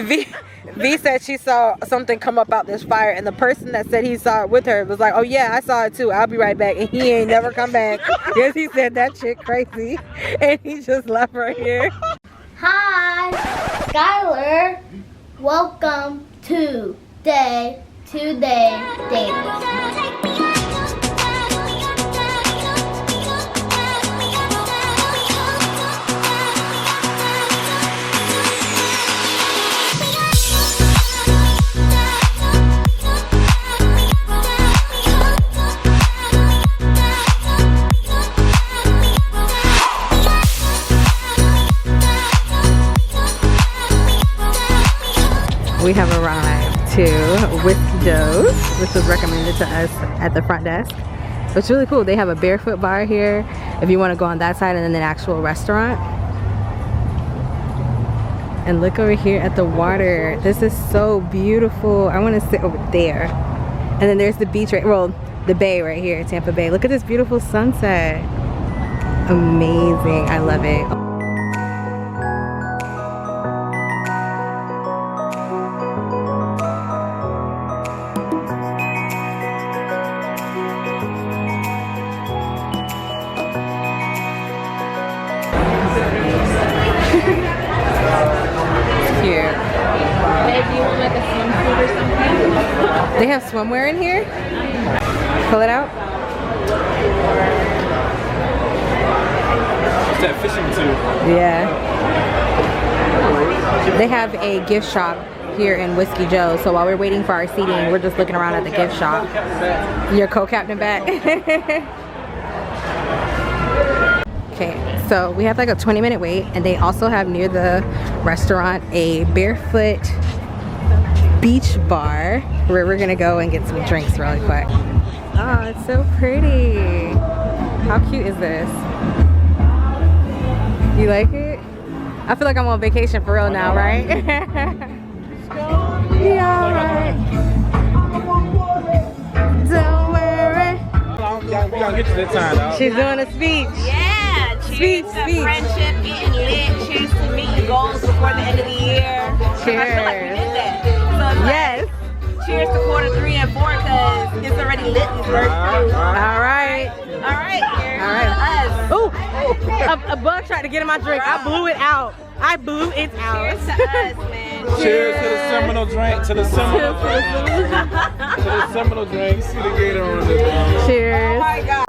V said she saw something come up out this fire, and the person that said he saw it with her was like, oh yeah, I saw it too, I'll be right back. And he ain't never come back because he said that shit crazy and he just left right here. Hi, Skylar. Welcome to Day Daily. We have arrived to Whiskey Joe's, which was recommended to us at the front desk. It's really cool. They have a barefoot bar here if you want to go on that side, and then an actual restaurant. And look over here at the water. This is so beautiful. I want to sit over there. And then there's the beach right, well, the bay right here, Tampa Bay. Look at this beautiful sunset. Amazing. I love it. They have swimwear in here. Pull it out. What's that fishing tube? Yeah. They have a gift shop here in Whiskey Joe's. So while we're waiting for our seating, we're just looking around at the gift shop. Your co-captain back. Okay, so we have like a 20-minute wait, and they also have near the restaurant a barefoot beach bar where we're gonna go and get some drinks really quick. Oh, it's so pretty. How cute is this? You like it? I feel like I'm on vacation for real now, right? Yeah, right. Don't worry. We gonna get you that time, dog. She's doing a speech. Yeah, cheers to friendship, getting lit. Cheers to meeting goals before the end of the year. Cheers. I feel like we did that. So it's Yes. like, cheers to quarter 3 and 4 because it's already lit in first. All right. All right, cheers All right. to us. Ooh, a bug tried to get in my drink. I blew it out. I blew it out. Cheers to us, man. Cheers to the Seminole drink. To the Seminole drink. To the Seminole drink. You see the gator on this. Cheers. Oh my God.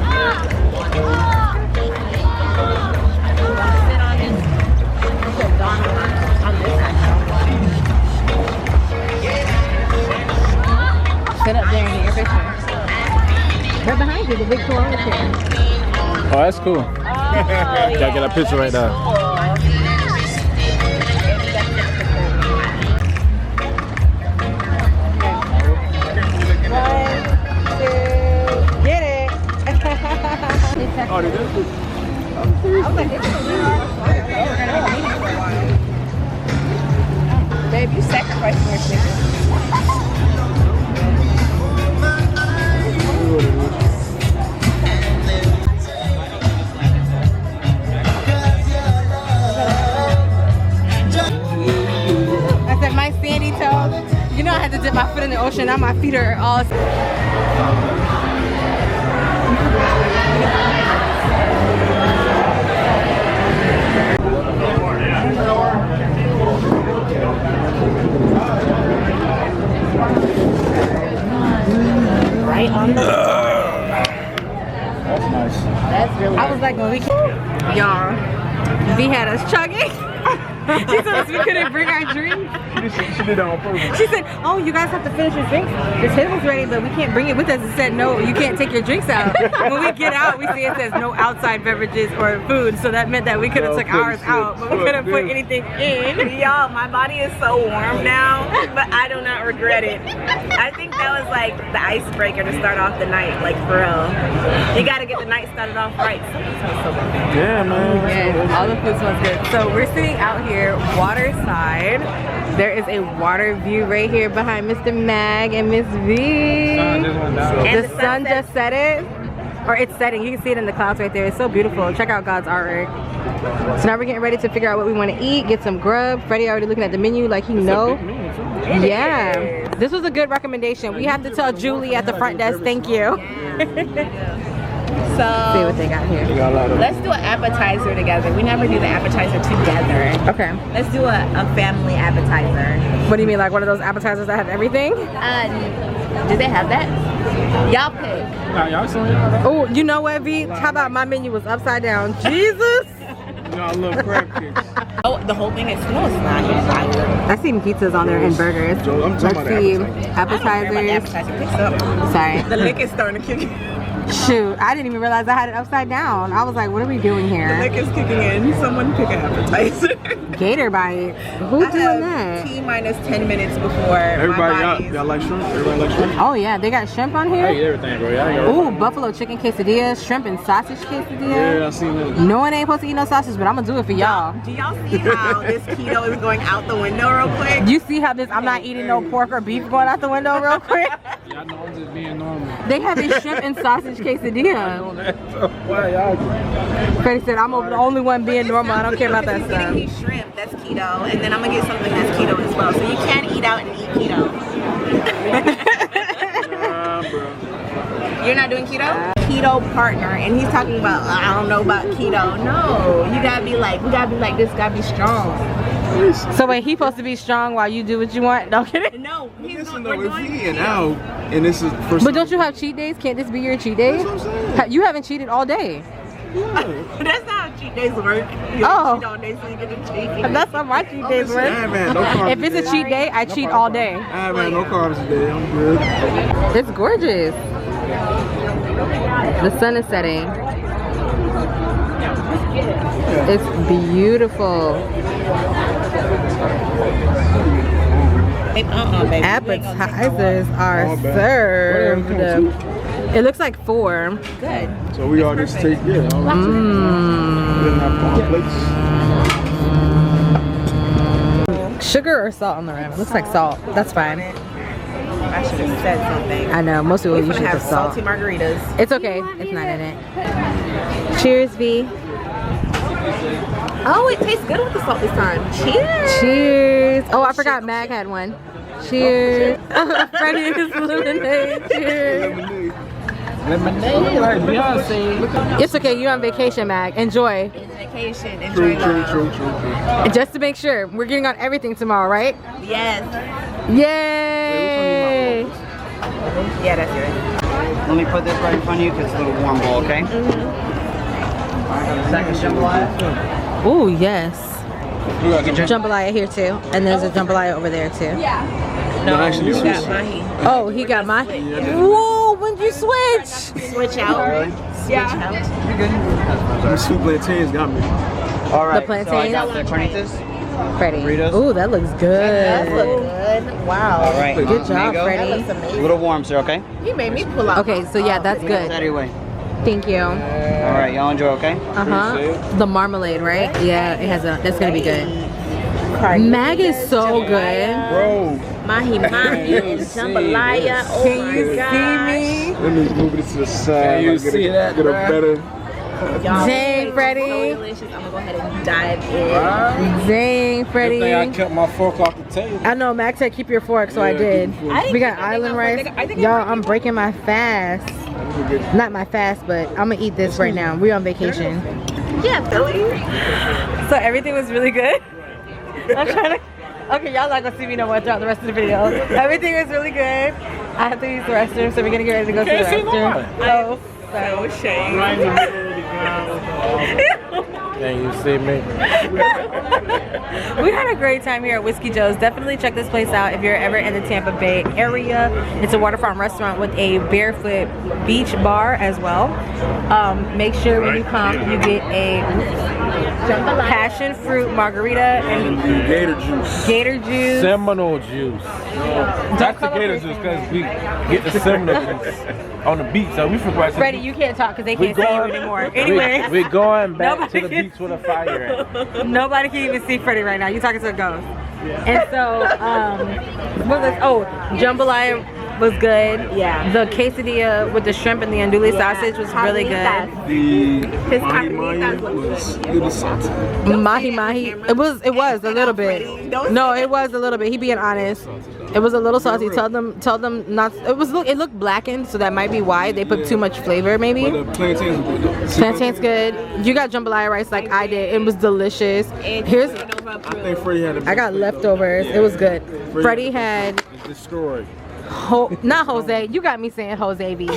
Sit up there and get your picture. Right behind you, the big koala chair. Oh, that's cool. Gotta get a picture right there. Get it. Oh, dude, that's cool. Babe, you sacrificed your chicken. I said my sandy toe. You know I had to dip my foot in the ocean. Now my feet are all. Right on the. That's nice. That's really. I was like, when we y'all, V had us chugging. She told us we couldn't bring our drinks. She did that on purpose. She said, oh, you guys have to finish your drinks. The table's ready, but we can't bring it with us. It said, no, you can't take your drinks out. When we get out, we see it says no outside beverages or food. So that meant that we could have took ours out, but we couldn't put anything in. Y'all, my body is so warm now, but I do not regret it. I think that was like the icebreaker to start off the night, like for real. You gotta get the night started off right. Yeah, man. And all the food smells good. So we're sitting out here, waterside. There is a water view right here behind Mr. Mag and Miss V. The sun just set it. Or it's setting. You can see it in the clouds right there. It's so beautiful. Check out God's artwork. So now we're getting ready to figure out what we want to eat, get some grub. Freddie already looking at the menu like he know. Yeah, this was a good recommendation. We have to tell Julie at the front desk thank you. So See what they got here. let's do an appetizer together. We never do the appetizer together. Okay. Let's do a family appetizer. What do you mean, like one of those appetizers that have everything? Do they have that? Y'all pick. Oh, you know what, V? How about my menu was upside down? Jesus! You know, I love crab cakes. Oh, the whole thing is no, it's not. I seen pizzas on there and burgers. I'm talking Let's about see. appetizers. Appetizers. Sorry. The lick is starting to kick in. Shoot, I didn't even realize I had it upside down. I was like, what are we doing The here? lick is kicking in. Someone pick an appetizer. Gator bites. Who's doing that? T-minus 10 minutes before Everybody, y'all like shrimp? Everybody like shrimp? Oh yeah, they got shrimp on I eat here? everything, bro. Y'all Ooh, buffalo chicken quesadilla, shrimp and sausage quesadilla. Yeah, I seen that. No one ain't supposed to eat no sausage, but I'm gonna do it for y'all. Do y'all see how this keto is going out the window real quick? You see how this, I'm not eating no pork or beef going out the window real quick? Y'all know I'm just being normal. They have a shrimp and sausage quesadilla. Why y'all? Freddie said, I'm the only one being normal. I don't care about that He's stuff. getting his shrimp, that's keto, and then I'm gonna get something that's keto as well. So you can eat out and eat keto. Nah, bro. You're not doing keto? Keto partner, and he's talking about, I don't know about keto. No, you gotta be like, we gotta be like this, gotta be strong. So wait, he's supposed to be strong while you do what you want? Don't get it? No, he's Listen going, though, we're if going we eating keto. out and this is first. But don't you have cheat days? Can't this be your cheat day? That's what I'm saying. You haven't cheated all day. That's not how cheat days work. You Oh. cheat all day so you get to cheat. That's how my cheat days I work. haven't had no carbs If it's a today. cheat day, I cheat all day. I haven't had no carbs today. I'm good. It's gorgeous. The sun is setting. It's beautiful. Baby. Appetizers are All bad. served. Whatever, come It looks like 4. Good. So we all just take, yeah. All right. Mmm. Didn't have palm plates. Sugar or salt on the rim? It looks like salt. That's fine. I should have said something. I know, most people We're usually gonna have put salt. salty margaritas. It's okay, it's not in it. Cheers, V. Oh, it tastes good with the salt this time. Cheers. Cheers. Oh, I forgot Mag had one. Cheers. Freddie is lemonade. Cheers. Lemonade like Beyonce. It's okay, you're on vacation, Mag. Enjoy. It's vacation. Enjoy True. love. And just to make sure, we're getting on everything tomorrow, right? Yes. Yay! Yeah, that's good. Let me put this right in front of you because it's a little warm bowl, okay? Second jambalaya. Oh, yes. We got the Jambalaya here too. And there's a jambalaya over there too. No, actually, You got switch. mahi. Oh, he got my. Whoa, when'd you switch? Switch out. Switch out. The sweet plantains got me. All right, plantains? so I got the carnitas. Freddie. Burritos? Oh, that looks That good. look good. Wow. All right, Good job, mango. Freddie. That looks A amazing. little warm, sir, okay? You made me pull out. Okay, so yeah, that's Get out of good. your way. Thank you. All right, y'all enjoy, okay? The marmalade, right? Yeah, it has a. That's gonna be good. Mag is so good. Bro, Mahi mahi and jambalaya. Oh Can my you gosh. see me? let me move it to the side. you like, get see a, that, Get a bruh? better. Y'all, Dang, it's Freddie. So delicious. I'm gonna go ahead and dive in. Dang, Good Freddie. thing I kept my fork off the table. I know Max said keep your fork, so I Yeah, did. keep your fork. We got island rice. Y'all, I'm breaking my fast. Not my fast, but I'm gonna eat this right now. We're on vacation. Yeah, Philly. So everything was really good. I'm trying to. Okay, y'all not gonna see me no more throughout the rest of the video. Everything was really good. I have to use the restroom, so we're gonna get ready to go to the Can't see restroom. Oh, So shame. Right in the middle of the ground. Can you see me? we had a great time here at Whiskey Joe's. Definitely check this place out if you're ever in the Tampa Bay area. It's a waterfront restaurant with a barefoot beach bar as well. Make sure when you come, you get a passion fruit margarita and Gator juice. gator juice. Seminole juice. That's the come gator up juice with because we get the Seminole juice on the beach. So we forgot. Freddie, you can't talk because they We can't see you going- anymore. Anyway, We're going back Nobody to the can- beach with a fire. nobody can even see Freddie right now. You're talking to a ghost. And so, what was this? Oh, jambalaya was good. Yeah. The quesadilla with the shrimp and the andouille sausage was really good. The His mahi carnitas mahi was was a little salty. Mahi mahi. It was a little bit. No, it was a little bit. He being honest. It was a little salty. Tell them not. It looked blackened, so that might be why they put too much flavor. Maybe. But the plantains were good though. Plantain's good. You got jambalaya rice like I did. It was delicious. Here's. I think Freddie had a I got leftovers. It was good. Freddie had. destroyed. Not Jose. You got me saying Jose B.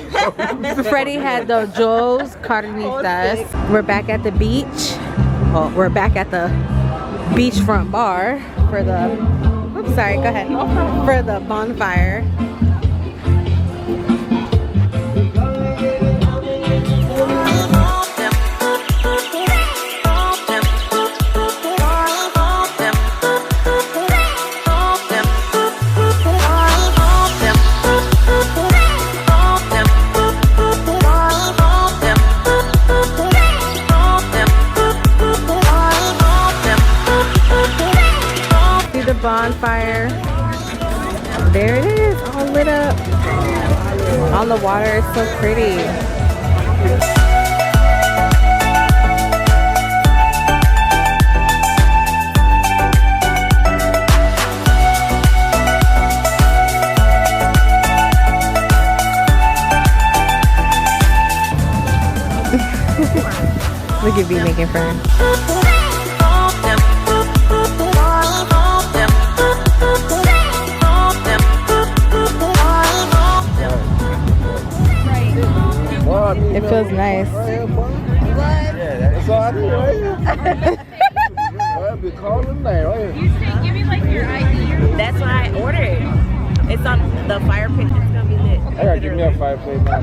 Freddie had the Joe's Carnitas. We're back at the beach. Well, we're back at the beachfront bar for the. Oops, sorry. Go ahead. For the bonfire. Bonfire. There it is, all lit up on the water. It's so pretty. Look at me making friends. It feels nice. That's all I do right here. I'll be calling there right here. You say, give me like your ID. That's why I ordered. It's on the fire pit. It's gonna be lit. I gotta give me a fireplace now.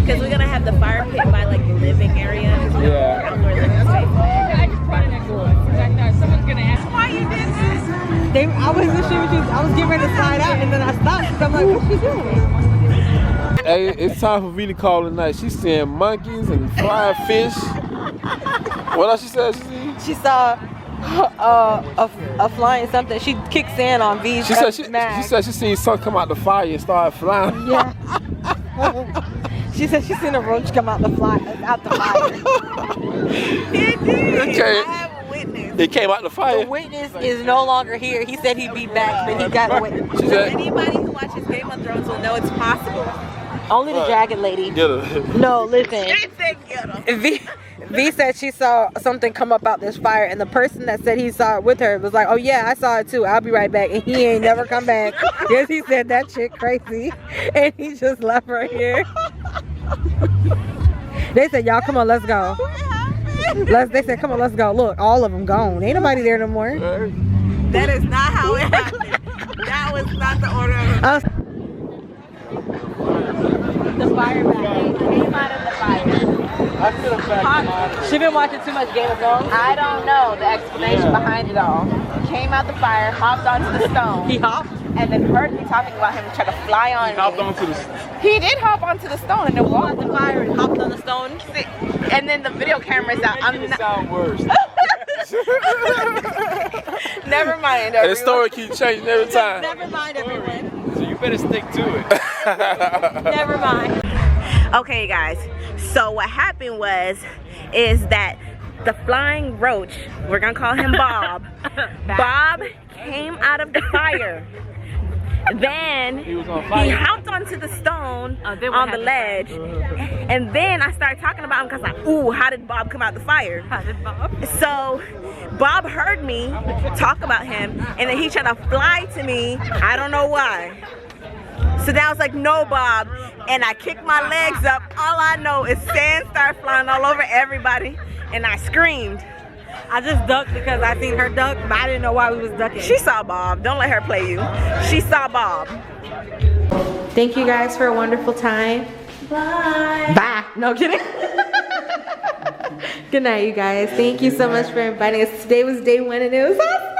Because we're gonna have the fire pit by like the living area. Yeah. Outdoor living space. I just brought it at goal. I thought someone's gonna ask why you did this. I wasn't sure what I was getting ready to slide out and then I stopped because I'm like, what's she doing? Hey, it's time for me to call it night. She's seeing monkeys and flying fish. What else she said she seen? She saw a flying something. She kicked sand on V. She said she seen something come out the fire and start flying. Yeah. She said she seen a roach come out the fire. It did. Okay. I have a witness. It came out the fire. The witness is no longer here. He said he'd be back, but he got a witness. She said, Anybody who watches Game of Thrones will know it's possible. Only the dragon lady. get her. No, listen. She said get 'em. V said she saw something come up out this fire, and the person that said he saw it with her was like, oh yeah, I saw it too, I'll be right back. And he ain't never come back. Yes, he said that shit crazy. And he just left right here. They said, y'all, come on, let's go. They said, come on, let's go. Look, all of them gone. Ain't nobody there no more. That is not how it happened. That was not the order of it. The fire back. Came out of the fire. I could have backed She been watching too much Game of Thrones. I don't know the explanation behind it all. Came out the fire, hopped onto the stone. He hopped. And then heard me talking about him trying to fly on me. hopped onto the. He did hop onto the stone and then walked The fire and hopped on the stone. And then the video camera's out. I'm It not. sound worse. Never mind. And the story keeps changing every time. Never mind, everyone. So you better stick to it. Never mind. Okay, guys. So what happened is that the flying roach, we're gonna call him Bob. Bob came out of the fire. Then he hopped onto the stone on the ledge, and then I started talking about him because like, ooh, how did Bob come out the fire? How did Bob? So Bob heard me talk about him, and then he tried to fly to me. I don't know why. So then I was like, no, Bob, and I kicked my legs up. All I know is sand started flying all over everybody, and I screamed. I just ducked because I seen her duck, but I didn't know why we was ducking. She saw Bob. Don't let her play you. She saw Bob. Thank you guys for a wonderful time. Bye. Bye. No kidding. Good night, you guys. Thank you so much for inviting us. Today was day 1 and it was awesome.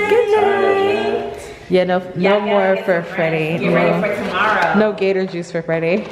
Good night. Yeah, no more for Freddie. Get ready for tomorrow. No gator juice for Freddie.